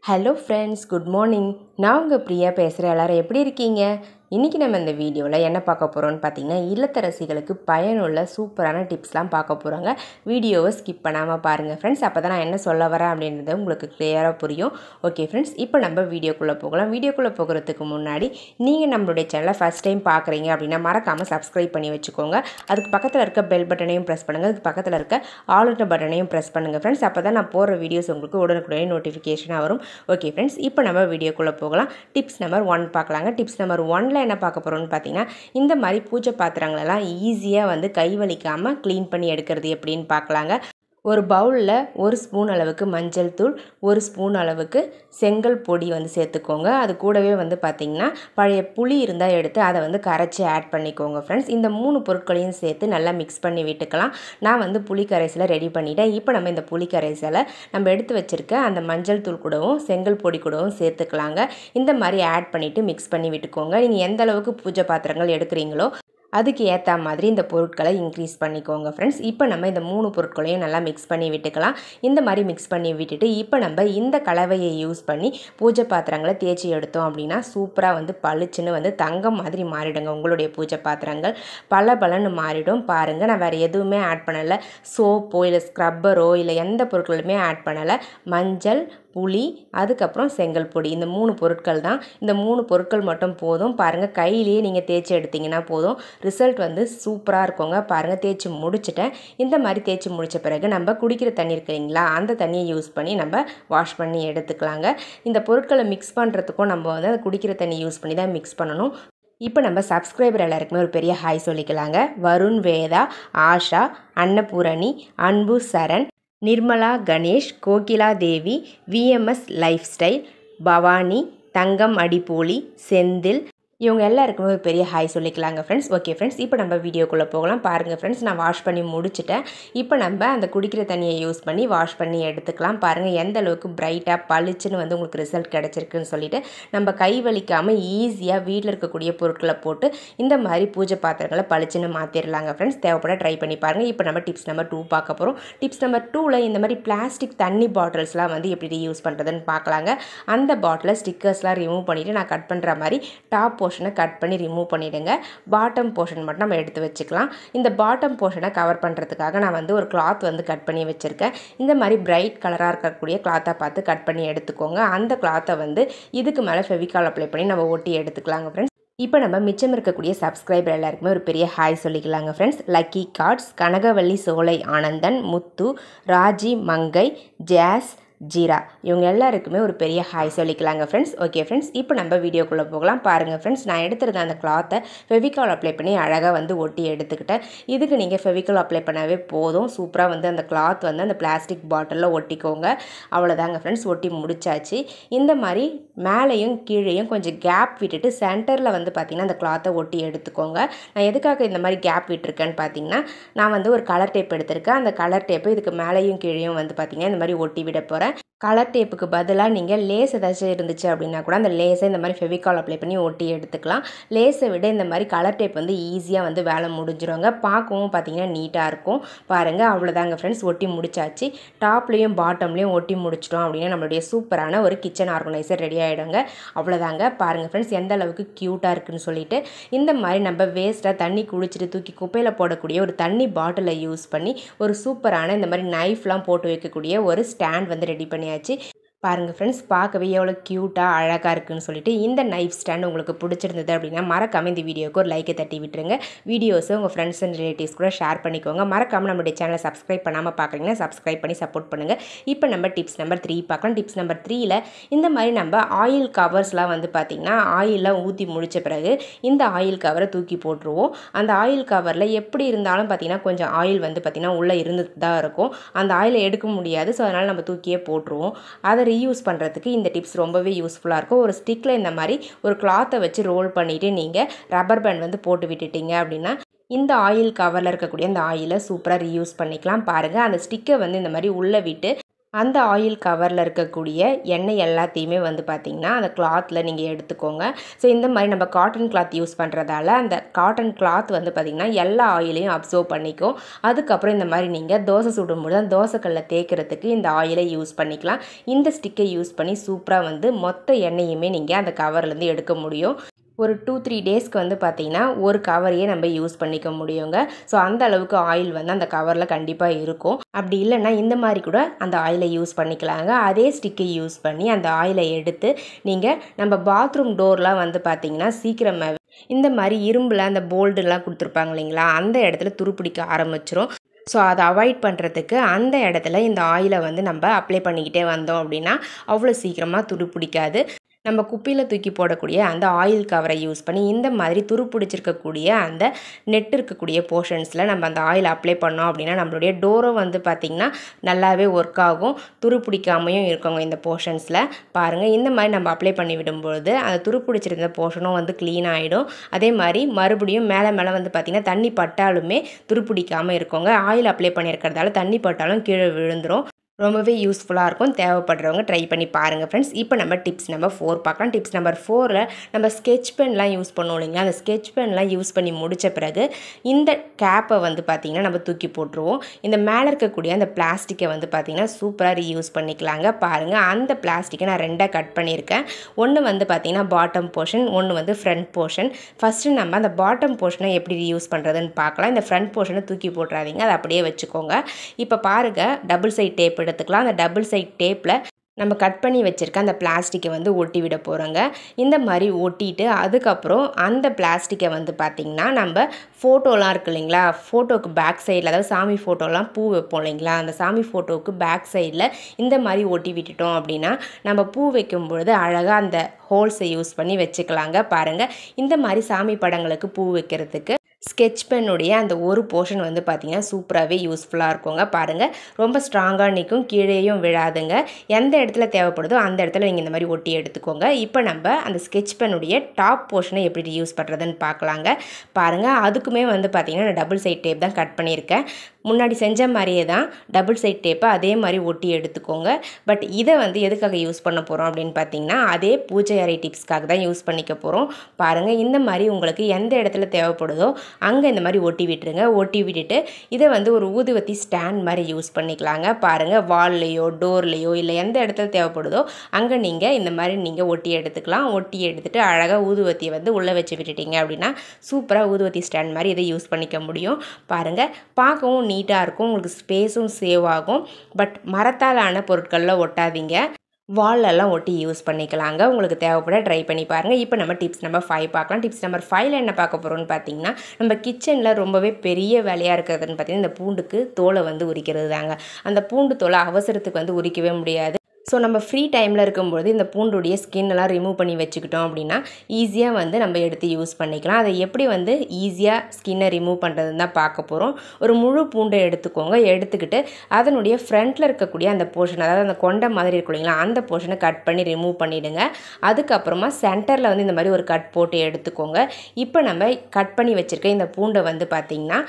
Hello friends, good morning. நான் உங்கள் பிரியா பேசுகிறேன். எல்லோரும் எப்படி இருக்கீங்க? இன்றைக்கி நம்ம இந்த வீடியோவில் என்ன பார்க்க போகிறோம்னு பார்த்தீங்கன்னா, இல்லத்தரசிகளுக்கு பயனுள்ள சூப்பரான டிப்ஸ்லாம் பார்க்க போகிறாங்க. வீடியோவை ஸ்கிப் பண்ணாமல் பாருங்கள் ஃப்ரெண்ட்ஸ். அப்போ தான் நான் என்ன சொல்ல வரேன் அப்படின்றது உங்களுக்கு கிளியராக புரியும். ஓகே ஃப்ரெண்ட்ஸ், இப்போ நம்ம வீடியோக்குள்ளே போகலாம். வீடியோக்குள்ளே போகிறதுக்கு முன்னாடி நீங்கள் நம்மளுடைய சேனலை ஃபஸ்ட் டைம் பார்க்குறீங்க அப்படின்னா மறக்காமல் சப்ஸ்கிரைப் பண்ணி வச்சுக்கோங்க. அதுக்கு பக்கத்தில் இருக்க பெல் பட்டனையும் ப்ரெஸ் பண்ணுங்கள். அதுக்கு பக்கத்தில் இருக்க ஆல்ன்ற பட்டனையும் ப்ரெஸ் பண்ணுங்கள் ஃப்ரெண்ட்ஸ். அப்போ தான் நான் போடுற வீடியோஸ் உங்களுக்கு உடனுக்குடனே நோட்டிஃபிகேஷனாக வரும். ஓகே ஃப்ரெண்ட்ஸ், இப்போ நம்ம வீடியோக்குள்ளே போகலாம். டிப்ஸ் நம்பர் 1 பார்க்கலாங்க. டிப்ஸ் நம்பர் 1 என்ன பார்க்க போகிறோம்னு பார்த்தீங்கன்னா, இந்த மாதிரி பூஜை பாத்திரங்களெல்லாம் ஈஸியாக கை வலிக்காமல் க்ளீன் பண்ணி எடுக்கிறது எப்படின்னு பார்க்கலாங்க. ஒரு பவுலில் 1 ஸ்பூன் அளவுக்கு மஞ்சள் தூள், 1 ஸ்பூன் அளவுக்கு செங்கல் பொடி சேர்த்துக்கோங்க. அது கூடவே பார்த்திங்கன்னா பழைய புளி இருந்தால் எடுத்து அதை கரைச்சி ஆட் பண்ணிக்கோங்க ஃப்ரெண்ட்ஸ். இந்த 3 பொருட்களையும் சேர்த்து நல்லா மிக்ஸ் பண்ணி விட்டுக்கலாம். நான் புளி கரைசலை ரெடி பண்ணிட்டேன். இப்போ நம்ம இந்த புளி கரைசலை நம்ம எடுத்து வச்சுருக்க அந்த மஞ்சள் தூள் கூடவும் செங்கல் பொடி கூடவும் சேர்த்துக்கலாங்க. இந்த மாதிரி ஆட் பண்ணிவிட்டு மிக்ஸ் பண்ணி விட்டுக்கோங்க. நீங்கள் எந்த அளவுக்கு பூஜை பாத்திரங்கள் எடுக்கிறீங்களோ அதுக்கு ஏற்ற மாதிரி இந்த பொருட்களை இன்க்ரீஸ் பண்ணிக்கோங்க ஃப்ரெண்ட்ஸ். இப்போ நம்ம இந்த 3 பொருட்களையும் நல்லா மிக்ஸ் பண்ணி விட்டுக்கலாம். இந்த மாதிரி மிக்ஸ் பண்ணி விட்டுட்டு இப்போ நம்ம இந்த கலவையை யூஸ் பண்ணி பூஜை பாத்திரங்களை தேய்ச்சி எடுத்தோம் அப்படின்னா சூப்பராக பளிச்சுன்னு தங்கம் மாதிரி மாறிடுங்க. உங்களுடைய பூஜை பாத்திரங்கள் பளபளன்னு மாறிடும். பாருங்கள், நான் வேறு எதுவுமே ஆட் பண்ணலை. சோப்போ இல்லை ஸ்க்ரப்பரோ இல்லை எந்த பொருட்களுமே ஆட் பண்ணலை. மஞ்சள், புளி, அதுக்கப்புறம் செங்கல் பொடி, இந்த 3 பொருட்கள் தான். இந்த 3 பொருட்கள் மட்டும் போதும். பாருங்கள், கையிலேயே நீங்கள் தேய்ச்சி எடுத்திங்கன்னா போதும். ரிசல்ட் சூப்பராக இருக்குங்க. பாருங்கள், தேய்ச்சி முடிச்சிட்டேன். இந்த மாதிரி தேய்ச்சி முடித்த பிறகு நம்ம குடிக்கிற தண்ணி இருக்கு இல்லைங்களா, அந்த தண்ணியை யூஸ் பண்ணி நம்ம வாஷ் பண்ணி எடுத்துக்கலாங்க. இந்த பொருட்களை மிக்ஸ் பண்ணுறதுக்கும் நம்ம அந்த குடிக்கிற தண்ணி யூஸ் பண்ணி தான் மிக்ஸ் பண்ணணும். இப்போ நம்ம சப்ஸ்கிரைபர் எல்லாருக்குமே ஒரு பெரிய ஹாய் சொல்லிக்கலாங்க. வருண், வேதா, ஆஷா, அன்னபூரணி, அன்பு, சரண், நிர்மலா, கணேஷ், கோகிலா தேவி, விஎம்எஸ் லைஃப் ஸ்டைல், பவானி, தங்கம் அடிப்போலி, செந்தில், இவங்க எல்லாருக்குமே ஒரு பெரிய ஹாய் சொல்லிக்கலாங்க ஃப்ரெண்ட்ஸ். ஓகே ஃப்ரெண்ட்ஸ், இப்போ நம்ம வீடியோக்குள்ளே போகலாம். பாருங்கள் ஃப்ரெண்ட்ஸ், நான் வாஷ் பண்ணி முடிச்சிட்டேன். இப்போ நம்ம அந்த குடிக்கிற தண்ணியை யூஸ் பண்ணி வாஷ் பண்ணி எடுத்துக்கலாம். பாருங்கள் எந்த அளவுக்கு பிரைட்டாக பளிச்சுன்னு உங்களுக்கு ரிசல்ட் கிடச்சிருக்குன்னு சொல்லிட்டு நம்ம கை வலிக்காமல் ஈஸியாக வீட்டில் இருக்கக்கூடிய பொருட்களை போட்டு இந்த மாதிரி பூஜை பாத்திரங்களை பளிச்சுன்னு மாற்றிடலாங்க ஃப்ரெண்ட்ஸ். தேவைப்பட ட்ரை பண்ணி பாருங்கள். இப்போ நம்ம டிப்ஸ் நம்பர் 2 பார்க்க போகிறோம். டிப்ஸ் நம்பர் 2ல் இந்த மாதிரி பிளாஸ்டிக் தண்ணி பாட்டில்ஸ்லாம் எப்படி யூஸ் பண்ணுறதுன்னு பார்க்கலாங்க. அந்த பாட்டிலை ஸ்டிக்கர்ஸ்லாம் ரிமூவ் பண்ணிவிட்டு நான் கட் பண்ணுற மாதிரி டாப் போர்ஷனை கட் பண்ணி ரிமூவ் பண்ணிவிடுங்க. பாட்டம் போர்ஷன் மட்டும் நம்ம எடுத்து வச்சுக்கலாம். இந்த பாட்டம் போர்ஷனை கவர் பண்ணுறதுக்காக நான் ஒரு கிளாத் கட் பண்ணி வச்சுருக்கேன். இந்த மாதிரி பிரைட் கலராக இருக்கக்கூடிய கிளாத்தை பார்த்து கட் பண்ணி எடுத்துக்கோங்க. அந்த கிளாத்தை இதுக்கு மேலே ஃபெவிகால் அப்ளை பண்ணி நம்ம ஒட்டி எடுத்துக்கலாங்க ஃப்ரெண்ட்ஸ். இப்போ நம்ம மிச்சம் இருக்கக்கூடிய சப்ஸ்கிரைபர் எல்லாருக்குமே ஒரு பெரிய ஹாய் சொல்லிக்கலாங்க friends. Lucky cards, Kanagavalli, Solai, Anandan, முத்து, ராஜி, மங்கை, ஜாஸ், ஜீரா, இவங்க எல்லாருக்குமே ஒரு பெரிய ஹாய் சொல்லிக்கலாங்க ஃப்ரெண்ட்ஸ். ஓகே ஃப்ரெண்ட்ஸ், இப்போ நம்ம வீடியோக்குள்ளே போகலாம். பாருங்கள் ஃப்ரெண்ட்ஸ், நான் எடுத்துருந்த அந்த கிளாத்தை ஃபெவிகால் அப்ளை பண்ணி அழகாக ஒட்டி எடுத்துக்கிட்டேன். இதுக்கு நீங்கள் ஃபெவிகால் அப்ளை பண்ணாவே போதும். சூப்பராக அந்த கிளாத் அந்த பிளாஸ்டிக் பாட்டிலில் ஒட்டிக்கோங்க. அவ்வளோதாங்க ஃப்ரெண்ட்ஸ், ஒட்டி முடிச்சாச்சு. இந்த மாதிரி மேலேயும் கீழேயும் கொஞ்சம் கேப் விட்டுட்டு சென்டரில் பார்த்திங்கன்னா அந்த கிளாத்தை ஒட்டி எடுத்துக்கோங்க. நான் எதுக்காக இந்த மாதிரி கேப் விட்டுருக்கேன்னு பார்த்தீங்கன்னா, நான் ஒரு கலர் டேப் எடுத்திருக்கேன். அந்த கலர் டேப்பு இதுக்கு மேலேயும் கீழேயும் பார்த்திங்கன்னா இந்த மாதிரி ஒட்டி விட போகிறேன். கலர் டேப்புக்கு பதிலாக நீங்கள் லேஸ் ஏதாச்சும் இருந்துச்சு அப்படின்னா கூட அந்த லேஸை இந்த மாதிரி ஃபெவிகால் அப்ளை பண்ணி ஒட்டி எடுத்துக்கலாம். லேஸை விட இந்த மாதிரி கலர் டேப் ஈஸியாக வேலை முடிஞ்சிருவாங்க. பார்க்கவும் பார்த்திங்கன்னா நீட்டாக இருக்கும். பாருங்கள், அவ்வளோதாங்க ஃப்ரெண்ட்ஸ், ஒட்டி முடிச்சாச்சு. டாப்லேயும் பாட்டம்லேயும் ஒட்டி முடிச்சிட்டோம் அப்படின்னா நம்மளுடைய சூப்பரான ஒரு கிச்சன் ஆர்கனைசர் ரெடி ஆகிடுங்க. அவ்வளோதாங்க. பாருங்கள் ஃப்ரெண்ட்ஸ், எந்த அளவுக்கு க்யூட்டாக இருக்குன்னு சொல்லிட்டு இந்த மாதிரி நம்ம வேஸ்ட்டாக தண்ணி குடிச்சிட்டு தூக்கி குப்பையில் போடக்கூடிய ஒரு தண்ணி பாட்டிலை யூஸ் பண்ணி ஒரு சூப்பரான இந்த மாதிரி நைஃப்லாம் போட்டு வைக்கக்கூடிய ஒரு ஸ்டாண்ட் ரெடி பண்ணியாச்சு. பாருங்கள் ஃப்ரெண்ட்ஸ், பார்க்கவே எவ்வளோ க்யூட்டாக அழகாக இருக்குன்னு சொல்லிட்டு இந்த நைஃப் ஸ்டாண்ட் உங்களுக்கு பிடிச்சிருந்தது அப்படின்னா மறக்காமல் இந்த வீடியோக்கு ஒரு லைக்கை தட்டி விட்டுருங்க. வீடியோஸை உங்கள் ஃப்ரெண்ட்ஸ் அண்ட் ரிலேட்டிவ்ஸ் கூட ஷேர் பண்ணிக்கோங்க. மறக்காமல் நம்மளுடைய சேனலை சப்ஸ்கிரைப் பண்ணாமல் பார்க்குறீங்கன்னா சப்ஸ்கிரைப் பண்ணி சப்போர்ட் பண்ணுங்கள். இப்போ நம்ம டிப்ஸ் நம்பர் 3 பார்க்கலாம். டிப்ஸ் நம்பர் 3ல் இந்த மாதிரி நம்ம ஆயில் கவர்ஸ்லாம் பார்த்திங்கன்னா ஆயிலெலாம் ஊற்றி முடித்த பிறகு இந்த ஆயில் கவரை தூக்கி போட்டுருவோம். அந்த ஆயில் கவரில் எப்படி இருந்தாலும் பார்த்திங்கன்னா கொஞ்சம் ஆயில் பார்த்திங்கன்னா உள்ளே இருந்துட்டு தான் இருக்கும். அந்த ஆயிலை எடுக்க முடியாது. ஸோ அதனால் நம்ம தூக்கியே போட்டுருவோம். அதை ரீயூஸ் பண்ணுறதுக்கு இந்த டிப்ஸ் ரொம்பவே யூஸ்ஃபுல்லாக இருக்கும். ஒரு ஸ்டிக்கில் இந்த மாதிரி ஒரு கிளாத்தை வச்சு ரோல் பண்ணிவிட்டு நீங்கள் ரப்பர் பேண்ட் போட்டு விட்டுட்டீங்க அப்படின்னா இந்த ஆயில் கவரில் இருக்கக்கூடிய அந்த ஆயிலை சூப்பராக ரீயூஸ் பண்ணிக்கலாம். பாருங்கள், அந்த ஸ்டிக்கை இந்த மாதிரி உள்ளே விட்டு அந்த ஆயில் கவரில் இருக்கக்கூடிய எண்ணெய் எல்லாத்தையுமே வந்து பார்த்திங்கன்னா அந்த கிளாத்தில் நீங்கள் எடுத்துக்கோங்க. ஸோ இந்த மாதிரி நம்ம காட்டன் கிளாத் யூஸ் பண்ணுறதால அந்த காட்டன் கிளாத் வந்து பார்த்திங்கன்னா எல்லா ஆயிலையும் அப்சர்வ் பண்ணிக்கும். அதுக்கப்புறம் இந்த மாதிரி நீங்கள் தோசை சுடும்போது அந்த தோசைக்கல்லில் தேய்க்கிறதுக்கு இந்த ஆயிலை யூஸ் பண்ணிக்கலாம். இந்த ஸ்டிக்கை யூஸ் பண்ணி சூப்பராக வந்து மொத்த எண்ணெயுமே நீங்கள் அந்த கவர்லேருந்து எடுக்க முடியும். ஒரு 2-3 டேஸ்க்கு வந்து பார்த்திங்கன்னா ஒரு கவரையே நம்ம யூஸ் பண்ணிக்க முடியுங்க. ஸோ அந்த அளவுக்கு ஆயில் வந்து அந்த கவரில் கண்டிப்பாக இருக்கும். அப்படி இல்லைன்னா இந்த மாதிரி கூட அந்த ஆயிலை யூஸ் பண்ணிக்கலாங்க. அதே ஸ்டிக்கை யூஸ் பண்ணி அந்த ஆயிலை எடுத்து நீங்கள் நம்ம பாத்ரூம் டோர்லாம் வந்து பார்த்திங்கன்னா சீக்கிரமாகவே இந்த மாதிரி இரும்பில் அந்த போல்டுலாம் கொடுத்துருப்பாங்க இல்லைங்களா, அந்த இடத்துல துருப்பிடிக்க ஆரம்பிச்சிரும். ஸோ அதை அவாய்ட் பண்ணுறதுக்கு அந்த இடத்துல இந்த ஆயிலை வந்து நம்ம அப்ளை பண்ணிக்கிட்டே வந்தோம் அப்படின்னா அவ்வளோ சீக்கிரமாக துருப்பிடிக்காது. நம்ம குப்பையில் தூக்கி போடக்கூடிய அந்த ஆயில் கவரை யூஸ் பண்ணி இந்த மாதிரி துருப்பிடிச்சிருக்கக்கூடிய அந்த நெட் இருக்கக்கூடிய போர்ஷன்ஸில் நம்ம அந்த ஆயில் அப்ளை பண்ணோம் அப்படின்னா நம்மளுடைய டோரும் வந்து பார்த்திங்கன்னா நல்லாவே ஒர்க் ஆகும். துருப்பிடிக்காமையும் இருக்குங்க இந்த போர்ஷன்ஸில். பாருங்கள், இந்த மாதிரி நம்ம அப்ளை பண்ணி விடும்பொழுது அந்த துருப்பிடிச்சிருந்த போர்ஷனும் வந்து க்ளீன் ஆகிடும். அதே மாதிரி மறுபடியும் மேலே வந்து பார்த்திங்கன்னா தண்ணி பட்டாலுமே துருப்பிடிக்காமல் இருக்குங்க. ஆயில் அப்ளை பண்ணியிருக்கிறதால தண்ணி பட்டாலும் கீழே விழுந்துடும். ரொம்பவே யூஸ்ஃபுல்லாக இருக்கும். தேவைப்படுறவங்க ட்ரை பண்ணி பாருங்கள் ஃப்ரெண்ட்ஸ். இப்போ நம்ம டிப்ஸ் நம்பர் 4 பார்க்கலாம். டிப்ஸ் நம்பர் 4ல் நம்ம ஸ்கெட்ச் பென்லாம் யூஸ் பண்ணுவோம் இல்லைங்களா, அந்த ஸ்கெட்ச் பென்லாம் யூஸ் பண்ணி முடித்த பிறகு இந்த கேப்பை வந்து பார்த்திங்கன்னா நம்ம தூக்கி போட்டுருவோம். இந்த மேலே இருக்கக்கூடிய அந்த பிளாஸ்டிக்கை வந்து பார்த்திங்கன்னா சூப்பராக ரீயூஸ் பண்ணிக்கலாங்க. பாருங்கள், அந்த பிளாஸ்டிக்கை நான் 2ஆக கட் பண்ணியிருக்கேன். ஒன்று வந்து பார்த்திங்கன்னா பாட்டம் போர்ஷன், ஒன்று வந்து ஃப்ரண்ட் போர்ஷன். ஃபஸ்ட்டு நம்ம அந்த பாட்டம் போர்ஷனை எப்படி ரீயூஸ் பண்ணுறதுன்னு பார்க்கலாம். இந்த ஃப்ரண்ட் போர்ஷனை தூக்கி போட்டுறாதீங்க, அதை அப்படியே வச்சுக்கோங்க. இப்போ பாருங்கள், டபுள் சைட் டேப் எடுத்துக்கலாம். அந்த டபுள் சைட் டேப்பில் நம்ம கட் பண்ணி வச்சுருக்க அந்த பிளாஸ்டிக்கை வந்து ஒட்டி விட போகிறோங்க. இந்த மாதிரி ஒட்டிட்டு அதுக்கப்புறம் அந்த பிளாஸ்டிக்கை வந்து பார்த்திங்கன்னா நம்ம ஃபோட்டோலாம் இருக்குது இல்லைங்களா, ஃபோட்டோவுக்கு பேக் சைடில், அதாவது சாமி ஃபோட்டோலாம் பூ வைப்போம் இல்லைங்களா, அந்த சாமி ஃபோட்டோவுக்கு பேக் சைடில் இந்த மாதிரி ஒட்டி விட்டுட்டோம் அப்படின்னா நம்ம பூ வைக்கும் பொழுது அழகாக அந்த ஹோல்ஸை யூஸ் பண்ணி வச்சுக்கலாங்க. பாருங்கள், இந்த மாதிரி சாமி படங்களுக்கு பூ வைக்கிறதுக்கு ஸ்கெட்ச் பென்னுடைய அந்த ஒரு போர்ஷன் வந்து பார்த்திங்கன்னா சூப்பராகவே யூஸ்ஃபுல்லாக இருக்குங்க. பாருங்கள், ரொம்ப ஸ்ட்ராங்காக நிற்கும், கீழேயும் விழாதுங்க. எந்த இடத்துல தேவைப்படுதோ அந்த இடத்துல நீங்கள் இந்த மாதிரி ஒட்டி எடுத்துக்கோங்க. இப்போ நம்ம அந்த ஸ்கெட்ச் பென்னுடைய டாப் போர்ஷனை எப்படி யூஸ் பண்ணுறதுன்னு பார்க்கலாங்க. பாருங்கள், அதுக்குமே வந்து பார்த்திங்கன்னா நான் டபுள் சைட் டேப் தான் கட் பண்ணியிருக்கேன். முன்னாடி செஞ்ச மாதிரியே தான் டபுள் சைட் டேப்பை அதே மாதிரி ஒட்டி எடுத்துக்கோங்க. பட் இதை வந்து எதுக்காக யூஸ் பண்ண போகிறோம் அப்படின்னு பார்த்தீங்கன்னா அதே பூஜை அறை டிப்ஸ்க்காக தான் யூஸ் பண்ணிக்க போகிறோம். பாருங்கள், இந்த மாதிரி உங்களுக்கு எந்த இடத்துல தேவைப்படுதோ அங்கே இந்த மாதிரி ஒட்டி விட்டுருங்க. ஒட்டி விட்டுட்டு இதை வந்து ஒரு ஊதுவத்தி ஸ்டாண்ட் மாதிரி யூஸ் பண்ணிக்கலாங்க. பாருங்கள், வால்லையோ டோர்லேயோ இல்லை எந்த இடத்துல தேவைப்படுதோ அங்கே நீங்கள் இந்த மாதிரி நீங்கள் ஒட்டி எடுத்துக்கலாம். ஒட்டி எடுத்துகிட்டு அழகாக ஊதுவத்தியை வந்து உள்ளே வச்சு விட்டுட்டீங்க அப்படின்னா சூப்பராக ஊதுவத்தி ஸ்டாண்ட் மாதிரி இதை யூஸ் பண்ணிக்க முடியும். பாருங்கள், பார்க்கவும் நீட்டாக இருக்கும், உங்களுக்கு ஸ்பேஸும் சேவ் ஆகும். பட் மரத்தால் ஆன பொருட்களில் ஒட்டாதீங்க, வால்லெல்லாம் ஒட்டி யூஸ் பண்ணிக்கலாங்க. உங்களுக்கு தேவைப்பட ட்ரை பண்ணி பாருங்கள். இப்போ நம்ம டிப்ஸ் நம்பர் 5 பார்க்கலாம். டிப்ஸ் நம்பர் 5ல் என்ன பார்க்க போகிறோம்னு பார்த்தீங்கன்னா நம்ம கிச்சனில் ரொம்பவே பெரிய வேலையாக இருக்கிறதுன்னு பார்த்தீங்கன்னா இந்த பூண்டுக்கு தோலை வந்து உரிக்கிறது தாங்க. அந்த பூண்டு தோலை அவசரத்துக்கு வந்து உரிக்கவே முடியாது. ஸோ நம்ம ஃப்ரீ டைமில் இருக்கும்போது இந்த பூண்டுடைய ஸ்கின்னெல்லாம் ரிமூவ் பண்ணி வச்சுக்கிட்டோம் அப்படின்னா ஈஸியாக வந்து நம்ம எடுத்து யூஸ் பண்ணிக்கலாம். அதை எப்படி வந்து ஈஸியாக ஸ்கின்னை ரிமூவ் பண்ணுறதுன்னு தான் பார்க்க போகிறோம். ஒரு முழு பூண்டை எடுத்துக்கோங்க. எடுத்துக்கிட்டு அதனுடைய ஃப்ரண்ட்டில் இருக்கக்கூடிய அந்த போர்ஷன், அதாவது அந்த கொண்டை மாதிரி இருக்கும் இல்லைங்களா, அந்த போர்ஷனை கட் பண்ணி ரிமூவ் பண்ணிவிடுங்க. அதுக்கப்புறமா சென்டரில் வந்து இந்த மாதிரி ஒரு கட் போட்டு எடுத்துக்கோங்க. இப்போ நம்ம கட் பண்ணி வச்சுருக்க இந்த பூண்டை வந்து பார்த்திங்கன்னா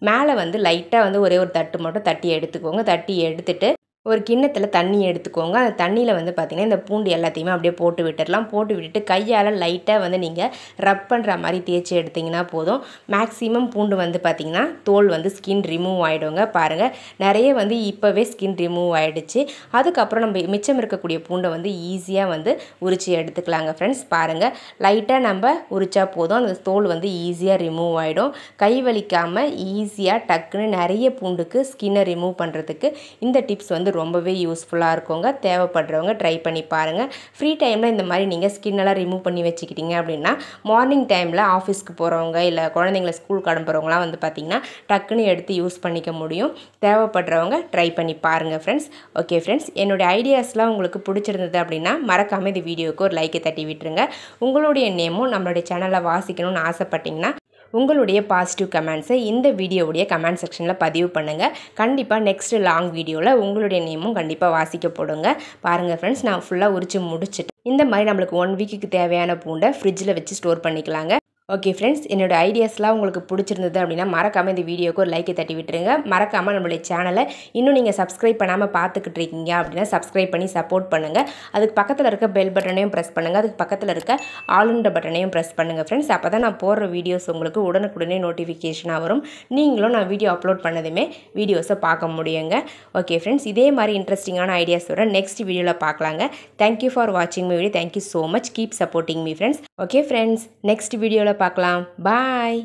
மேலே வந்து லைட்டாக வந்து ஒரே ஒரு தட்டு மட்டும் தட்டி எடுத்துக்கோங்க. தட்டி எடுத்துகிட்டு ஒரு கிண்ணத்தில் தண்ணி எடுத்துக்கோங்க. அந்த தண்ணியில் வந்து பார்த்திங்கன்னா இந்த பூண்டு எல்லாத்தையுமே அப்படியே போட்டு விட்டுடலாம். போட்டு விட்டுட்டு கையால் லைட்டாக வந்து நீங்கள் ரப் பண்ணுற மாதிரி தேய்ச்சி எடுத்திங்கன்னா போதும். மேக்ஸிமம் பூண்டு வந்து பார்த்திங்கன்னா தோல் வந்து ஸ்கின் ரிமூவ் ஆகிடுங்க. பாருங்கள், நிறைய வந்து இப்போவே ஸ்கின் ரிமூவ் ஆகிடுச்சு. அதுக்கப்புறம் நம்ம மிச்சம் இருக்கக்கூடிய பூண்டை வந்து ஈஸியாக வந்து உரித்து எடுத்துக்கலாங்க ஃப்ரெண்ட்ஸ். பாருங்கள், லைட்டாக நம்ம உரித்தா போதும், அந்த தோல் வந்து ஈஸியாக ரிமூவ் ஆகிடும். கை வலிக்காமல் ஈஸியாக டக்குன்னு நிறைய பூண்டுக்கு ஸ்கின்னை ரிமூவ் பண்ணுறதுக்கு இந்த டிப்ஸ் வந்து ரொம்பவே யூஸ்ஃபுல்லாக இருக்குங்க. தேவைப்படுறவங்க ட்ரை பண்ணி பாருங்கள். ஃப்ரீ டைமில் இந்த மாதிரி நீங்கள் ஸ்கின்னெல்லாம் ரிமூவ் பண்ணி வச்சுக்கிட்டீங்க அப்படின்னா மார்னிங் டைமில் ஆஃபீஸ்க்கு போகிறவங்க இல்லை குழந்தைங்கள ஸ்கூலுக்கு அனுப்புகிறவங்களாம் வந்து பார்த்திங்கன்னா டக்குன்னு எடுத்து யூஸ் பண்ணிக்க முடியும். தேவைப்படுறவங்க ட்ரை பண்ணி பாருங்கள் ஃப்ரெண்ட்ஸ். ஓகே ஃப்ரெண்ட்ஸ், என்னுடைய ஐடியாஸ்லாம் உங்களுக்கு பிடிச்சிருந்தது அப்படின்னா மறக்காமல் இந்த வீடியோவுக்கு ஒரு லைக்கை தட்டி விட்டுருங்க. உங்களுடைய நேமும் நம்மளுடைய சேனலில் வாசிக்கணும்னு ஆசைப்பட்டிங்கன்னா உங்களுடைய பாசிட்டிவ் கமெண்ட்ஸை இந்த வீடியோவுடைய கமெண்ட் செக்ஷனில் பதிவு பண்ணுங்கள். கண்டிப்பாக நெக்ஸ்ட்டு லாங் வீடியோவில் உங்களுடைய நேமும் கண்டிப்பாக வாசிக்கப்படுங்க. பாருங்கள் ஃப்ரெண்ட்ஸ், நான் ஃபுல்லாக உரித்து முடிச்சுட்டு இந்த மாதிரி நம்மளுக்கு 1 வீக்குக்கு தேவையான பூண்டை ஃப்ரிட்ஜில் வச்சு ஸ்டோர் பண்ணிக்கலாங்க. ஓகே ஃப்ரெண்ட்ஸ், என்னோட ஐடியாஸ்லாம் உங்களுக்கு பிடிச்சிருந்தது அப்படின்னா மறக்காமல் இந்த வீடியோக்கு ஒரு லைக்கை தட்டி விட்டுருங்க. மறக்காமல் நம்மளுடைய சேனலை இன்னும் நீங்கள் சப்ஸ்கிரைப் பண்ணாமல் பார்த்துக்கிட்டு இருக்கீங்க அப்படின்னா சப்ஸ்கிரைப் பண்ணி சப்போர்ட் பண்ணுங்கள். அதுக்கு பக்கத்தில் இருக்க பெல் பட்டனையும் ப்ரெஸ் பண்ணுங்கள். அதுக்கு பக்கத்தில் இருக்க ஆளுன்ற பட்டனையும் ப்ரெஸ் பண்ணுங்கள் ஃப்ரெண்ட்ஸ். அப்போ தான் நான் போடுற வீடியோஸ் உங்களுக்கு உடனுக்குடனே நோட்டிஃபிகேஷனாக வரும். நீங்களும் நான் வீடியோ அப்லோட் பண்ணதுமே வீடியோஸை பார்க்க முடியுங்க. ஓகே ஃப்ரெண்ட்ஸ், இதே மாதிரி இன்ட்ரெஸ்டிங்கான ஐடியாஸோட நெக்ஸ்ட் வீடியோவில் பார்க்கலாங்க. தேங்க்யூ ஃபார் வாட்சிங் my video. Thank you so much. Keep supporting me friends. Okay friends, next வீடியோவில் பார்க்கலாம். பாய்.